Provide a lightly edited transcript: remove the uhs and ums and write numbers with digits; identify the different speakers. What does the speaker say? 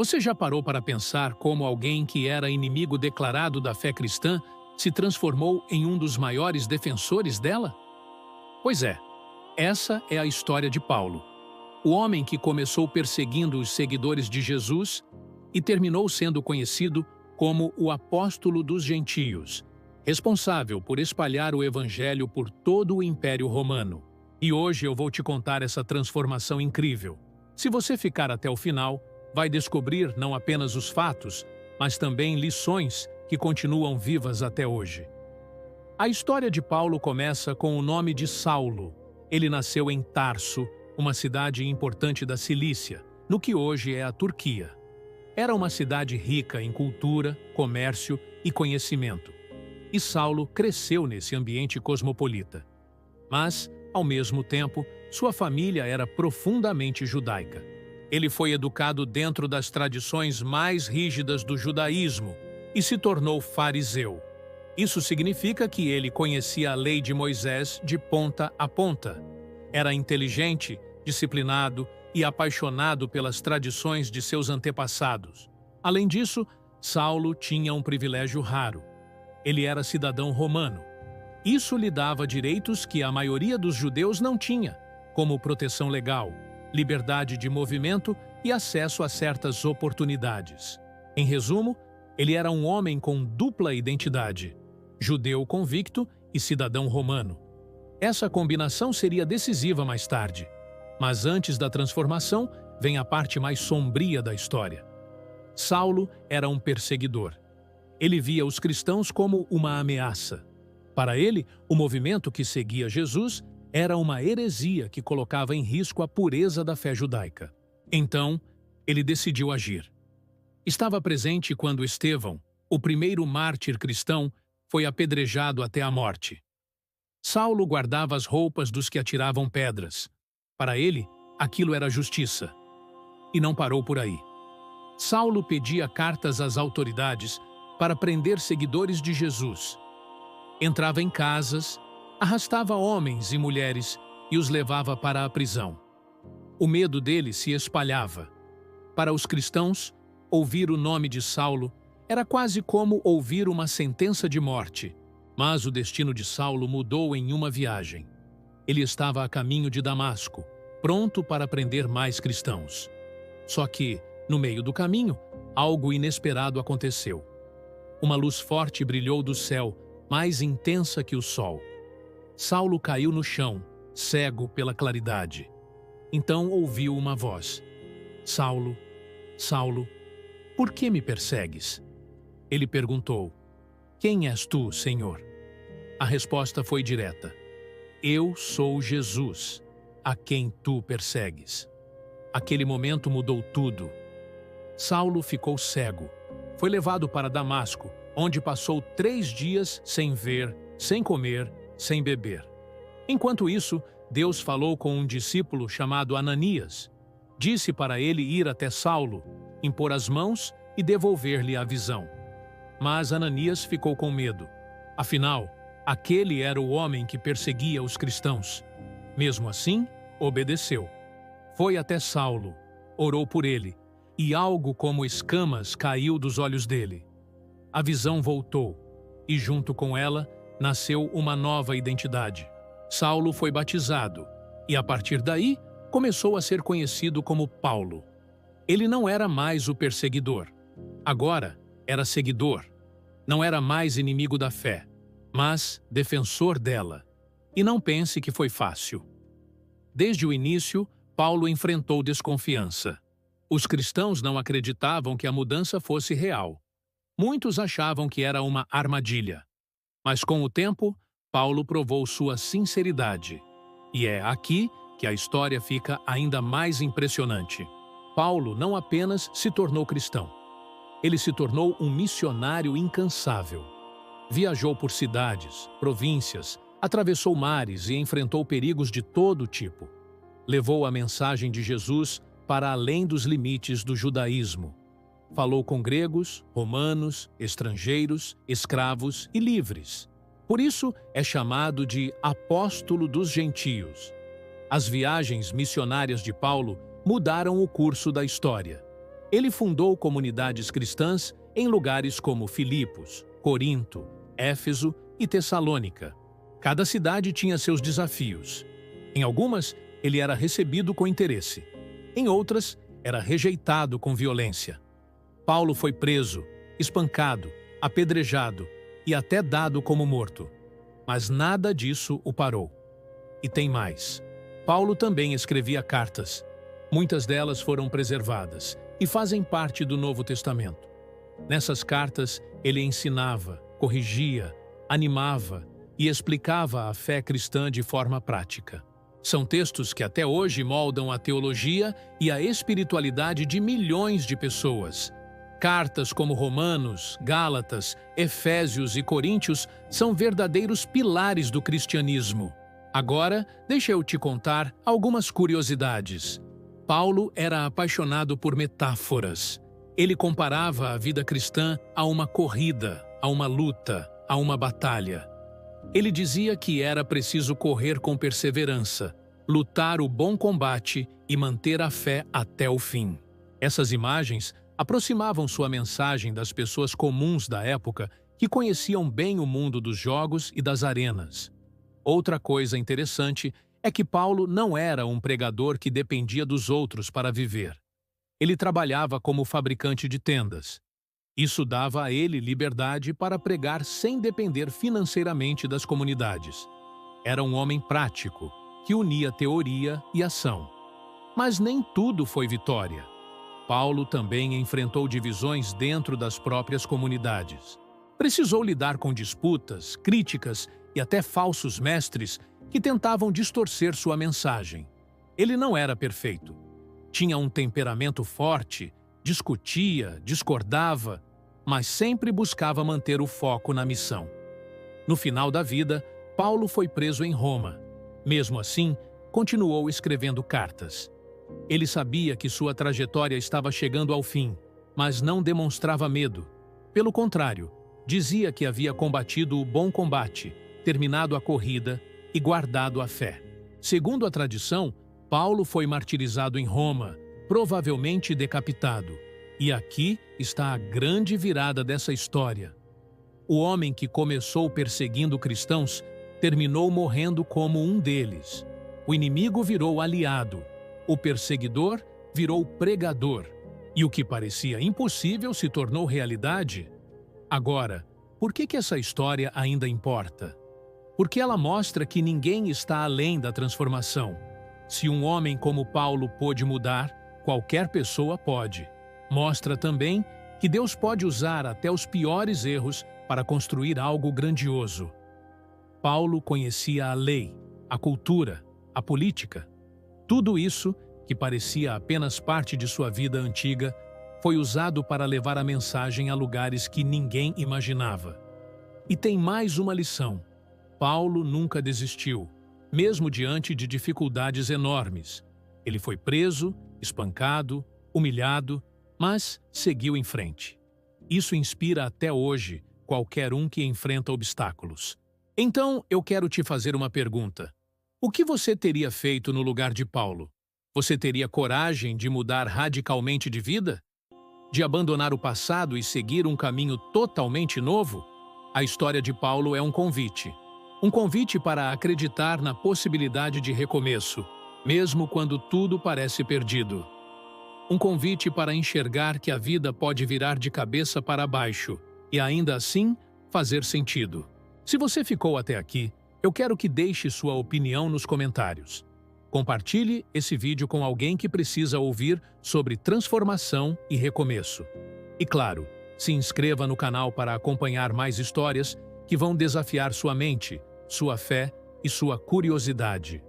Speaker 1: Você já parou para pensar como alguém que era inimigo declarado da fé cristã se transformou em um dos maiores defensores dela? Pois é, essa é a história de Paulo, o homem que começou perseguindo os seguidores de Jesus e terminou sendo conhecido como o apóstolo dos gentios, responsável por espalhar o evangelho por todo o Império Romano. E hoje eu vou te contar essa transformação incrível. Se você ficar até o final, vai descobrir não apenas os fatos, mas também lições que continuam vivas até hoje. A história de Paulo começa com o nome de Saulo. Ele nasceu em Tarso, uma cidade importante da Cilícia, no que hoje é a Turquia. Era uma cidade rica em cultura, comércio e conhecimento. E Saulo cresceu nesse ambiente cosmopolita. Mas, ao mesmo tempo, sua família era profundamente judaica. Ele foi educado dentro das tradições mais rígidas do judaísmo e se tornou fariseu. Isso significa que ele conhecia a lei de Moisés de ponta a ponta. Era inteligente, disciplinado e apaixonado pelas tradições de seus antepassados. Além disso, Saulo tinha um privilégio raro. Ele era cidadão romano. Isso lhe dava direitos que a maioria dos judeus não tinha, como proteção legal, liberdade de movimento e acesso a certas oportunidades. Em resumo, ele era um homem com dupla identidade, judeu convicto e cidadão romano. Essa combinação seria decisiva mais tarde. Mas antes da transformação, vem a parte mais sombria da história. Saulo era um perseguidor. Ele via os cristãos como uma ameaça. Para ele, o movimento que seguia Jesus era uma heresia que colocava em risco a pureza da fé judaica. Então, ele decidiu agir. Estava presente quando Estevão, o primeiro mártir cristão, foi apedrejado até a morte. Saulo guardava as roupas dos que atiravam pedras. Para ele, aquilo era justiça. E não parou por aí. Saulo pedia cartas às autoridades para prender seguidores de Jesus. Entrava em casas, arrastava homens e mulheres e os levava para a prisão. O medo dele se espalhava. Para os cristãos, ouvir o nome de Saulo era quase como ouvir uma sentença de morte. Mas o destino de Saulo mudou em uma viagem. Ele estava a caminho de Damasco, pronto para prender mais cristãos. Só que, no meio do caminho, algo inesperado aconteceu. Uma luz forte brilhou do céu, mais intensa que o sol. Saulo caiu no chão, cego pela claridade. Então ouviu uma voz: Saulo, Saulo, por que me persegues? Ele perguntou: Quem és tu, Senhor? A resposta foi direta: Eu sou Jesus, a quem tu persegues. Aquele momento mudou tudo. Saulo ficou cego. Foi levado para Damasco, onde passou 3 dias sem ver, sem comer, sem beber. Enquanto isso, Deus falou com um discípulo chamado Ananias. Disse para ele ir até Saulo, impor as mãos e devolver-lhe a visão. Mas Ananias ficou com medo. Afinal, aquele era o homem que perseguia os cristãos. Mesmo assim, obedeceu. Foi até Saulo, orou por ele, e algo como escamas caiu dos olhos dele. A visão voltou, e junto com ela nasceu uma nova identidade. Saulo foi batizado, e a partir daí começou a ser conhecido como Paulo. Ele não era mais o perseguidor. Agora era seguidor. Não era mais inimigo da fé, mas defensor dela. E não pense que foi fácil. Desde o início, Paulo enfrentou desconfiança. Os cristãos não acreditavam que a mudança fosse real. Muitos achavam que era uma armadilha. Mas com o tempo, Paulo provou sua sinceridade. E é aqui que a história fica ainda mais impressionante. Paulo não apenas se tornou cristão. Ele se tornou um missionário incansável. Viajou por cidades, províncias, atravessou mares e enfrentou perigos de todo tipo. Levou a mensagem de Jesus para além dos limites do judaísmo. Falou com gregos, romanos, estrangeiros, escravos e livres. Por isso, é chamado de apóstolo dos gentios. As viagens missionárias de Paulo mudaram o curso da história. Ele fundou comunidades cristãs em lugares como Filipos, Corinto, Éfeso e Tessalônica. Cada cidade tinha seus desafios. Em algumas, ele era recebido com interesse. Em outras, era rejeitado com violência. Paulo foi preso, espancado, apedrejado e até dado como morto. Mas nada disso o parou. E tem mais. Paulo também escrevia cartas. Muitas delas foram preservadas e fazem parte do Novo Testamento. Nessas cartas, ele ensinava, corrigia, animava e explicava a fé cristã de forma prática. São textos que até hoje moldam a teologia e a espiritualidade de milhões de pessoas. Cartas como Romanos, Gálatas, Efésios e Coríntios são verdadeiros pilares do cristianismo. Agora, deixa eu te contar algumas curiosidades. Paulo era apaixonado por metáforas. Ele comparava a vida cristã a uma corrida, a uma luta, a uma batalha. Ele dizia que era preciso correr com perseverança, lutar o bom combate e manter a fé até o fim. Essas imagens aproximavam sua mensagem das pessoas comuns da época que conheciam bem o mundo dos jogos e das arenas. Outra coisa interessante é que Paulo não era um pregador que dependia dos outros para viver. Ele trabalhava como fabricante de tendas. Isso dava a ele liberdade para pregar sem depender financeiramente das comunidades. Era um homem prático, que unia teoria e ação. Mas nem tudo foi vitória. Paulo também enfrentou divisões dentro das próprias comunidades. Precisou lidar com disputas, críticas e até falsos mestres que tentavam distorcer sua mensagem. Ele não era perfeito. Tinha um temperamento forte, discutia, discordava, mas sempre buscava manter o foco na missão. No final da vida, Paulo foi preso em Roma. Mesmo assim, continuou escrevendo cartas. Ele sabia que sua trajetória estava chegando ao fim, mas não demonstrava medo. Pelo contrário, dizia que havia combatido o bom combate, terminado a corrida e guardado a fé. Segundo a tradição, Paulo foi martirizado em Roma, provavelmente decapitado. E aqui está a grande virada dessa história. O homem que começou perseguindo cristãos terminou morrendo como um deles. O inimigo virou aliado, o perseguidor virou pregador, e o que parecia impossível se tornou realidade. Agora, por que essa história ainda importa? Porque ela mostra que ninguém está além da transformação. Se um homem como Paulo pôde mudar, qualquer pessoa pode. Mostra também que Deus pode usar até os piores erros para construir algo grandioso. Paulo conhecia a lei, a cultura, a política. Tudo isso, que parecia apenas parte de sua vida antiga, foi usado para levar a mensagem a lugares que ninguém imaginava. E tem mais uma lição. Paulo nunca desistiu, mesmo diante de dificuldades enormes. Ele foi preso, espancado, humilhado, mas seguiu em frente. Isso inspira até hoje qualquer um que enfrenta obstáculos. Então, eu quero te fazer uma pergunta. O que você teria feito no lugar de Paulo? Você teria coragem de mudar radicalmente de vida? De abandonar o passado e seguir um caminho totalmente novo? A história de Paulo é um convite. Um convite para acreditar na possibilidade de recomeço, mesmo quando tudo parece perdido. Um convite para enxergar que a vida pode virar de cabeça para baixo e ainda assim fazer sentido. Se você ficou até aqui, eu quero que deixe sua opinião nos comentários. Compartilhe esse vídeo com alguém que precisa ouvir sobre transformação e recomeço. E claro, se inscreva no canal para acompanhar mais histórias que vão desafiar sua mente, sua fé e sua curiosidade.